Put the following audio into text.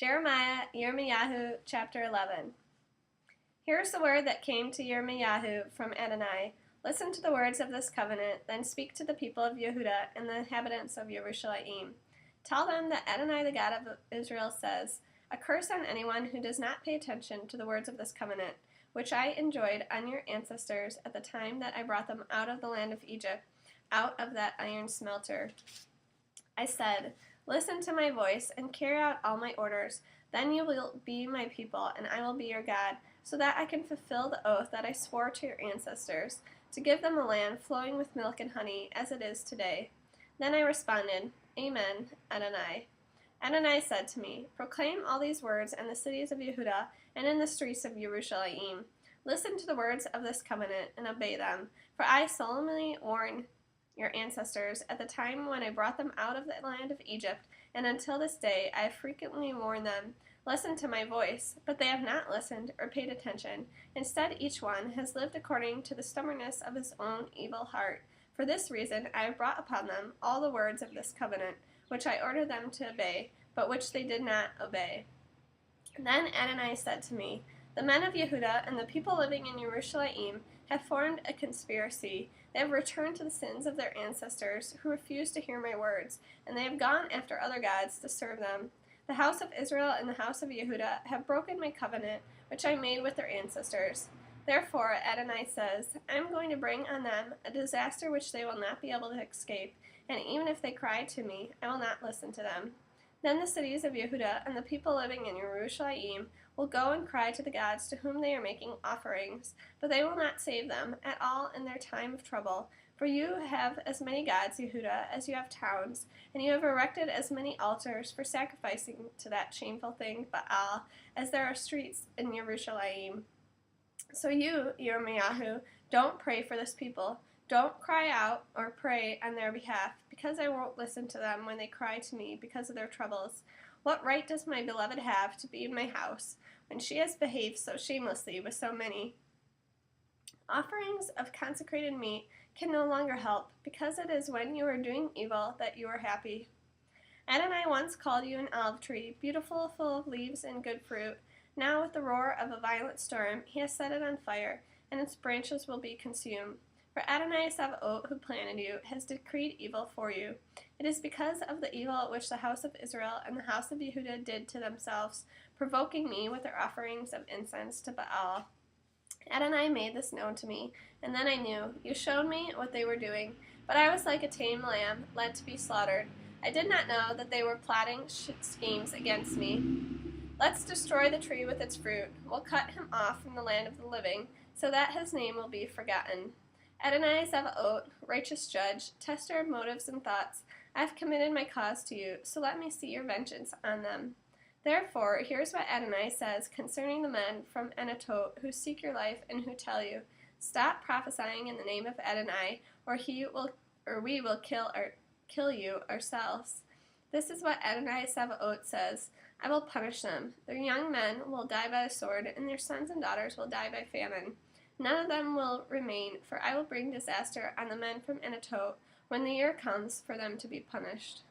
Yirmiyahu chapter 11. Here is the word that came to Yirmiyahu from Adonai. Listen to the words of this covenant, then speak to the people of Yehuda and the inhabitants of Yerushalayim. Tell them that Adonai, the God of Israel, says, "A curse on anyone who does not pay attention to the words of this covenant, which I enjoined on your ancestors at the time that I brought them out of the land of Egypt, out of that iron smelter. I said, listen to my voice and carry out all my orders. Then you will be my people, and I will be your God, so that I can fulfill the oath that I swore to your ancestors, to give them a land flowing with milk and honey, as it is today." Then I responded, Amen, Adonai. Adonai said to me, "Proclaim all these words in the cities of Yehuda and in the streets of Yerushalayim. Listen to the words of this covenant and obey them, for I solemnly warn your ancestors at the time when I brought them out of the land of Egypt, and until this day I have frequently warned them, listen to my voice, but they have not listened or paid attention. Instead, each one has lived according to the stubbornness of his own evil heart. For this reason I have brought upon them all the words of this covenant, which I ordered them to obey, but which they did not obey." Then Adonai said to me, "The men of Yehuda and the people living in Yerushalayim have formed a conspiracy. They have returned to the sins of their ancestors, who refused to hear my words, and they have gone after other gods to serve them. The house of Israel and the house of Yehuda have broken my covenant, which I made with their ancestors. Therefore, Adonai says, I am going to bring on them a disaster which they will not be able to escape, and even if they cry to me, I will not listen to them. Then the cities of Yehuda and the people living in Yerushalayim will go and cry to the gods to whom they are making offerings, but they will not save them at all in their time of trouble. For you have as many gods, Yehuda, as you have towns, and you have erected as many altars for sacrificing to that shameful thing, Baal, as there are streets in Yerushalayim. So you, Yirmiyahu, don't pray for this people. Don't cry out or pray on their behalf, because I won't listen to them when they cry to me because of their troubles. What right does my beloved have to be in my house, when she has behaved so shamelessly with so many? Offerings of consecrated meat can no longer help, because it is when you are doing evil that you are happy. Adonai once called you an olive tree, beautiful, full of leaves and good fruit. Now with the roar of a violent storm, he has set it on fire, and its branches will be consumed. For Adonai Sabaoth, who planted you, has decreed evil for you. It is because of the evil which the house of Israel and the house of Yehuda did to themselves, provoking me with their offerings of incense to Baal. Adonai made this known to me, and then I knew. You showed me what they were doing, but I was like a tame lamb, led to be slaughtered. I did not know that they were plotting schemes against me. Let's destroy the tree with its fruit. We'll cut him off from the land of the living, so that his name will be forgotten. Adonai Sabaoth, righteous judge, tester of motives and thoughts, I have committed my cause to you, so let me see your vengeance on them. Therefore, here's what Adonai says concerning the men from Anatot who seek your life and who tell you, stop prophesying in the name of Adonai, or we will kill you ourselves. This is what Adonai Sabaoth says. I will punish them. Their young men will die by the sword, and their sons and daughters will die by famine. None of them will remain, for I will bring disaster on the men from Anatot when the year comes for them to be punished.